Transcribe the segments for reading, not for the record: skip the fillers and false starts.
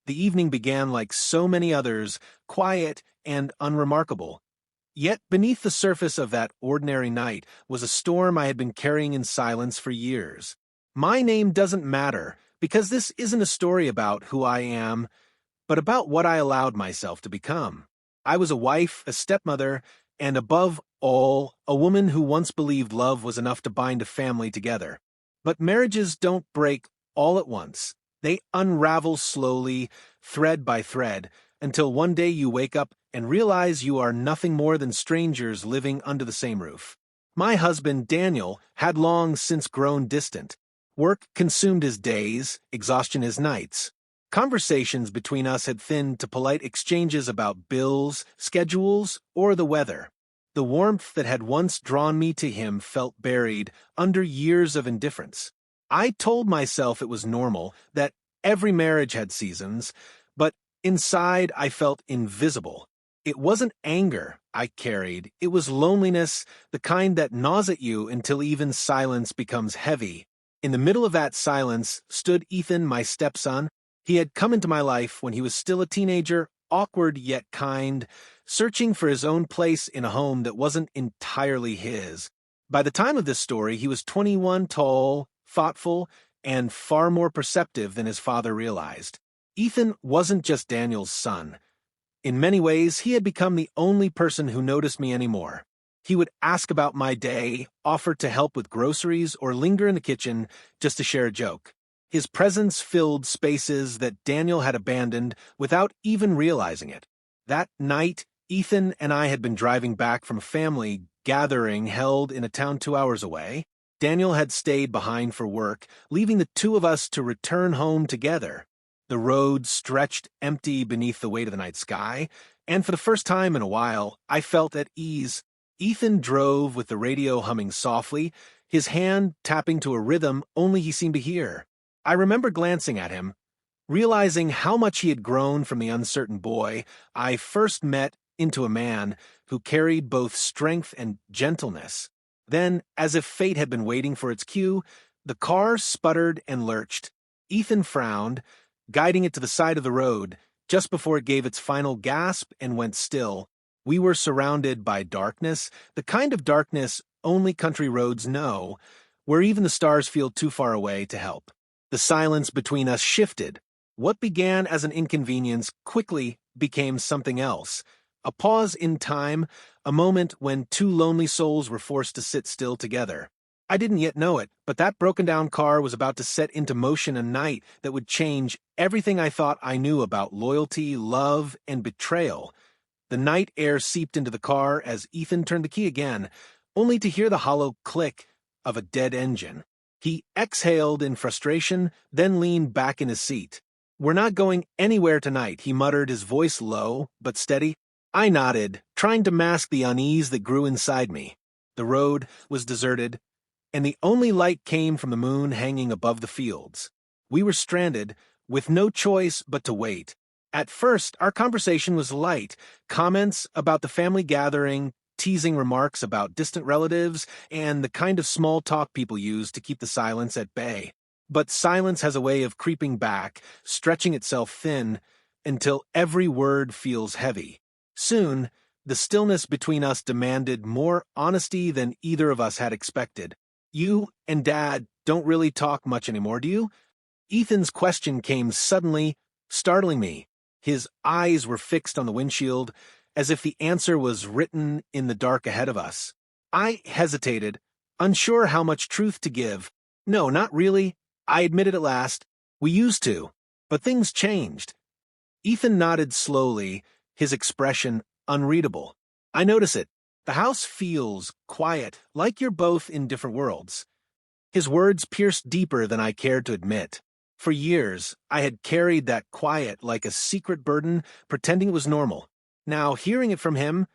The evening began like so many others, quiet and unremarkable. Yet beneath the surface of that ordinary night was a storm I had been carrying in silence for years. My name doesn't matter, because this isn't a story about who I am, but about what I allowed myself to become. I was a wife, a stepmother, and above all, a woman who once believed love was enough to bind a family together. But marriages don't break all at once. They unravel slowly, thread by thread, until one day you wake up and realize you are nothing more than strangers living under the same roof. My husband, Daniel, had long since grown distant. Work consumed his days, exhaustion his nights. Conversations between us had thinned to polite exchanges about bills, schedules, or the weather. The warmth that had once drawn me to him felt buried under years of indifference. I told myself it was normal, that every marriage had seasons, but inside I felt invisible. It wasn't anger I carried, it was loneliness, the kind that gnaws at you until even silence becomes heavy. In the middle of that silence stood Ethan, my stepson. He had come into my life when he was still a teenager, awkward yet kind, searching for his own place in a home that wasn't entirely his. By the time of this story, he was 21, tall, thoughtful, and far more perceptive than his father realized. Ethan wasn't just Daniel's son. In many ways, he had become the only person who noticed me anymore. He would ask about my day, offer to help with groceries, or linger in the kitchen just to share a joke. His presence filled spaces that Daniel had abandoned without even realizing it. That night, Ethan and I had been driving back from a family gathering held in a town 2 hours away. Daniel had stayed behind for work, leaving the two of us to return home together. The road stretched empty beneath the weight of the night sky, and for the first time in a while, I felt at ease. Ethan drove with the radio humming softly, his hand tapping to a rhythm only he seemed to hear. I remember glancing at him, realizing how much he had grown from the uncertain boy I first met into a man who carried both strength and gentleness. Then, as if fate had been waiting for its cue, the car sputtered and lurched. Ethan frowned, guiding it to the side of the road, just before it gave its final gasp and went still. We were surrounded by darkness, the kind of darkness only country roads know, where even the stars feel too far away to help. The silence between us shifted. What began as an inconvenience quickly became something else. A pause in time, a moment when two lonely souls were forced to sit still together. I didn't yet know it, but that broken-down car was about to set into motion a night that would change everything I thought I knew about loyalty, love, and betrayal. The night air seeped into the car as Ethan turned the key again, only to hear the hollow click of a dead engine. He exhaled in frustration, then leaned back in his seat. "We're not going anywhere tonight," he muttered, his voice low but steady. I nodded, trying to mask the unease that grew inside me. The road was deserted, and the only light came from the moon hanging above the fields. We were stranded, with no choice but to wait. At first, our conversation was light, comments about the family gathering, teasing remarks about distant relatives, and the kind of small talk people use to keep the silence at bay. But silence has a way of creeping back, stretching itself thin, until every word feels heavy. Soon, the stillness between us demanded more honesty than either of us had expected. "You and Dad don't really talk much anymore, do you?" Ethan's question came suddenly, startling me. His eyes were fixed on the windshield, as if the answer was written in the dark ahead of us. I hesitated, unsure how much truth to give. "No, not really," I admitted at last. "We used to, but things changed." Ethan nodded slowly, his expression unreadable. "I notice it. The house feels quiet, like you're both in different worlds." His words pierced deeper than I cared to admit. For years, I had carried that quiet like a secret burden, pretending it was normal. Now, hearing it from him,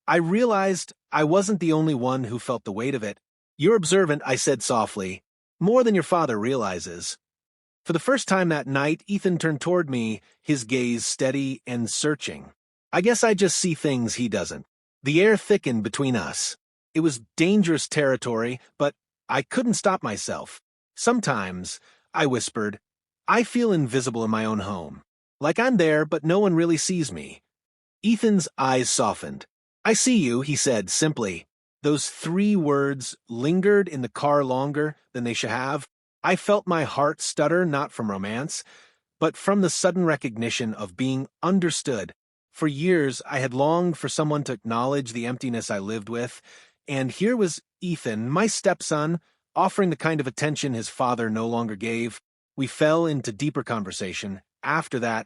I realized I wasn't the only one who felt the weight of it. "You're observant," I said softly, "more than your father realizes." For the first time that night, Ethan turned toward me, his gaze steady and searching. I guess I just see things he doesn't. The air thickened between us. It was dangerous territory, but I couldn't stop myself. "Sometimes," I whispered, "I feel invisible in my own home. Like I'm there, but no one really sees me. Ethan's eyes softened. I see you, he said simply. Those 3 words lingered in the car longer than they should have. I felt my heart stutter, not from romance, but from the sudden recognition of being understood. For years, I had longed for someone to acknowledge the emptiness I lived with, and here was Ethan, my stepson, offering the kind of attention his father no longer gave. We fell into deeper conversation. After that,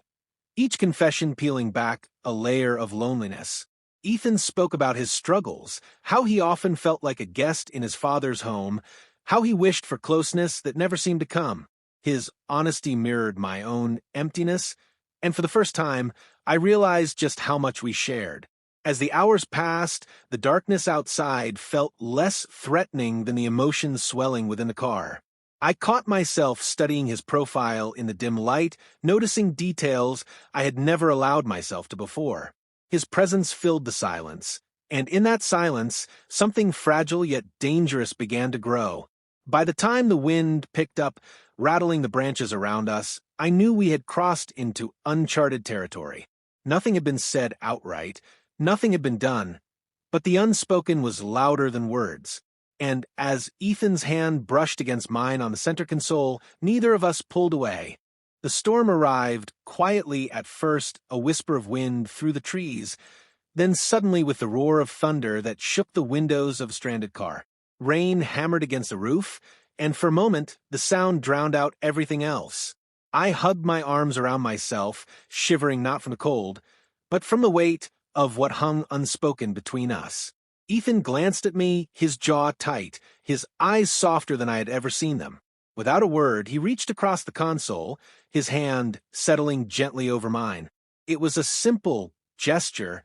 each confession peeling back a layer of loneliness. Ethan spoke about his struggles, how he often felt like a guest in his father's home, how he wished for closeness that never seemed to come. His honesty mirrored my own emptiness, and for the first time, I realized just how much we shared. As the hours passed, the darkness outside felt less threatening than the emotions swelling within the car. I caught myself studying his profile in the dim light, noticing details I had never allowed myself to before. His presence filled the silence, and in that silence, something fragile yet dangerous began to grow. By the time the wind picked up, rattling the branches around us, I knew we had crossed into uncharted territory. Nothing had been said outright, nothing had been done, but the unspoken was louder than words. And as Ethan's hand brushed against mine on the center console, neither of us pulled away. The storm arrived, quietly at first, a whisper of wind through the trees, then suddenly with the roar of thunder that shook the windows of a stranded car. Rain hammered against the roof, and for a moment, the sound drowned out everything else. I hugged my arms around myself, shivering not from the cold, but from the weight of what hung unspoken between us. Ethan glanced at me, his jaw tight, his eyes softer than I had ever seen them. Without a word, he reached across the console, his hand settling gently over mine. It was a simple gesture,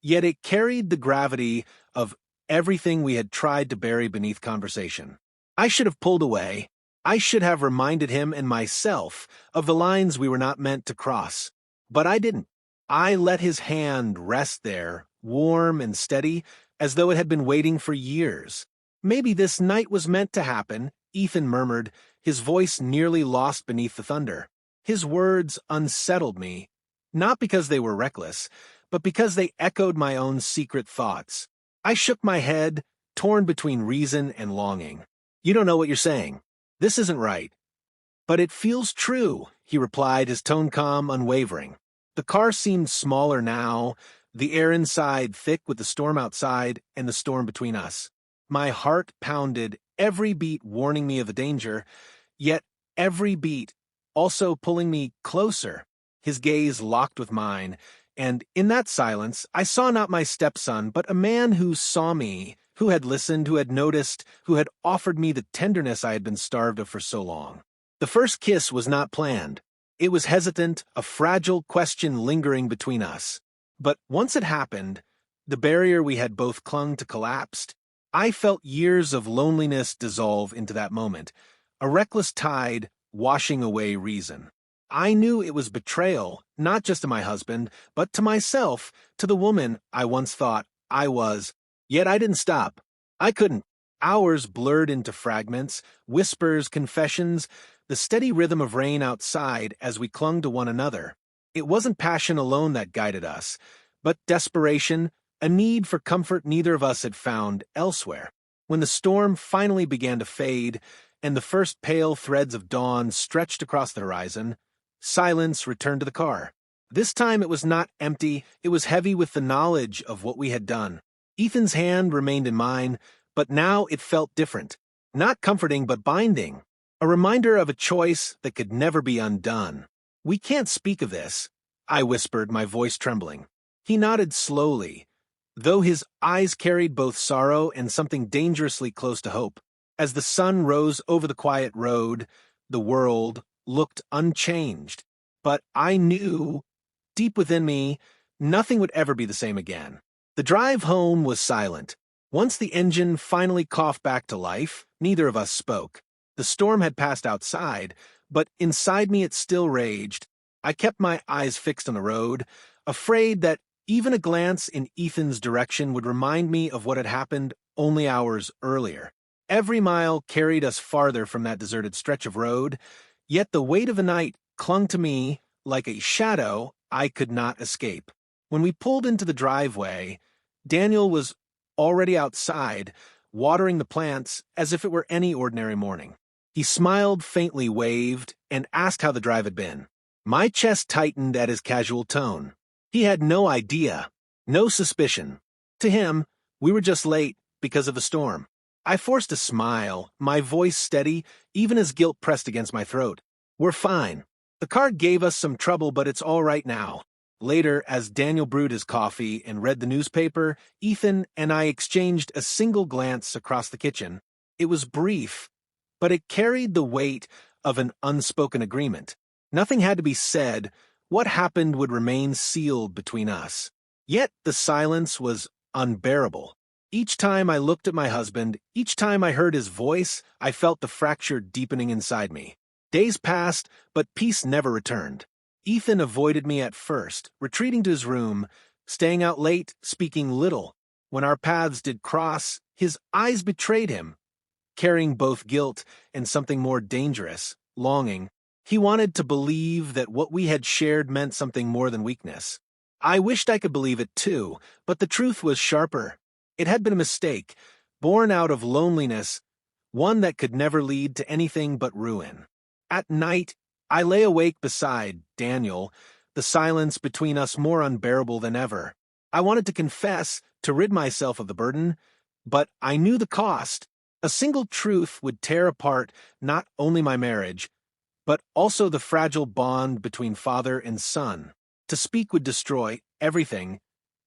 yet it carried the gravity of everything we had tried to bury beneath conversation. I should have pulled away. I should have reminded him and myself of the lines we were not meant to cross. But I didn't. I let his hand rest there, warm and steady, as though it had been waiting for years. Maybe this night was meant to happen, Ethan murmured, his voice nearly lost beneath the thunder. His words unsettled me, not because they were reckless, but because they echoed my own secret thoughts. I shook my head, torn between reason and longing. You don't know what you're saying. This isn't right. But it feels true, he replied, his tone calm, unwavering. The car seemed smaller now, the air inside thick with the storm outside and the storm between us. My heart pounded, every beat warning me of the danger, yet every beat also pulling me closer. His gaze locked with mine, and in that silence I saw not my stepson, but a man who saw me, who had listened, who had noticed, who had offered me the tenderness I had been starved of for so long. The first kiss was not planned. It was hesitant, a fragile question lingering between us. But once it happened, the barrier we had both clung to collapsed. I felt years of loneliness dissolve into that moment, a reckless tide washing away reason. I knew it was betrayal, not just to my husband, but to myself, to the woman I once thought I was. Yet I didn't stop. I couldn't. Hours blurred into fragments, whispers, confessions, the steady rhythm of rain outside as we clung to one another. It wasn't passion alone that guided us, but desperation, a need for comfort neither of us had found elsewhere. When the storm finally began to fade, and the first pale threads of dawn stretched across the horizon, silence returned to the car. This time it was not empty, it was heavy with the knowledge of what we had done. Ethan's hand remained in mine, but now it felt different. Not comforting, but binding. A reminder of a choice that could never be undone. We can't speak of this, I whispered, my voice trembling. He nodded slowly, though his eyes carried both sorrow and something dangerously close to hope. As the sun rose over the quiet road, the world looked unchanged. But I knew, deep within me, nothing would ever be the same again. The drive home was silent. Once the engine finally coughed back to life, neither of us spoke. The storm had passed outside, but inside me it still raged. I kept my eyes fixed on the road, afraid that even a glance in Ethan's direction would remind me of what had happened only hours earlier. Every mile carried us farther from that deserted stretch of road, yet the weight of the night clung to me, like a shadow I could not escape. When we pulled into the driveway, Daniel was already outside, watering the plants as if it were any ordinary morning. He smiled faintly, waved, and asked how the drive had been. My chest tightened at his casual tone. He had no idea, no suspicion. To him, we were just late because of the storm. I forced a smile, my voice steady, even as guilt pressed against my throat. We're fine. The car gave us some trouble, but it's all right now. Later, as Daniel brewed his coffee and read the newspaper, Ethan and I exchanged a single glance across the kitchen. It was brief, but it carried the weight of an unspoken agreement. Nothing had to be said. What happened would remain sealed between us. Yet the silence was unbearable. Each time I looked at my husband, each time I heard his voice, I felt the fracture deepening inside me. Days passed, but peace never returned. Ethan avoided me at first, retreating to his room, staying out late, speaking little. When our paths did cross, his eyes betrayed him, carrying both guilt and something more dangerous, longing. He wanted to believe that what we had shared meant something more than weakness. I wished I could believe it too, but the truth was sharper. It had been a mistake, born out of loneliness, one that could never lead to anything but ruin. At night, I lay awake beside Daniel, the silence between us more unbearable than ever. I wanted to confess, to rid myself of the burden, but I knew the cost. A single truth would tear apart not only my marriage, but also the fragile bond between father and son. To speak would destroy everything,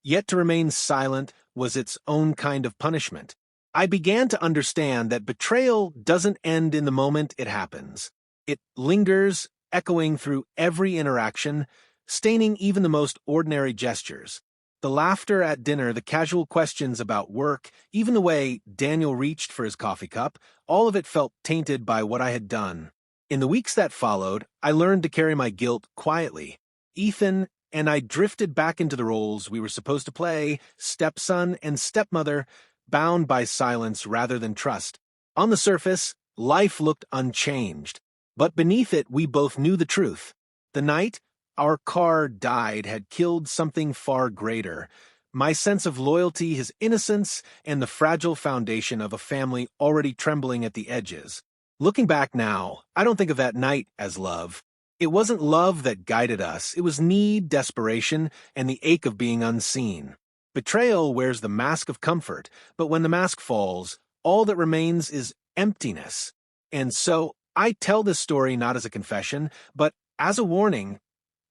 yet to remain silent was its own kind of punishment. I began to understand that betrayal doesn't end in the moment it happens. It lingers, echoing through every interaction, staining even the most ordinary gestures. The laughter at dinner, the casual questions about work, even the way Daniel reached for his coffee cup, all of it felt tainted by what I had done. In the weeks that followed, I learned to carry my guilt quietly. Ethan and I drifted back into the roles we were supposed to play, stepson and stepmother, bound by silence rather than trust. On the surface, life looked unchanged. But beneath it, we both knew the truth. The night our car died had killed something far greater. My sense of loyalty, his innocence, and the fragile foundation of a family already trembling at the edges. Looking back now, I don't think of that night as love. It wasn't love that guided us. It was need, desperation, and the ache of being unseen. Betrayal wears the mask of comfort, but when the mask falls, all that remains is emptiness. And so, I tell this story not as a confession, but as a warning.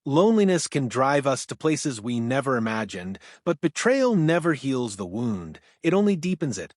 Loneliness can drive us to places we never imagined, but betrayal never heals the wound. It only deepens it.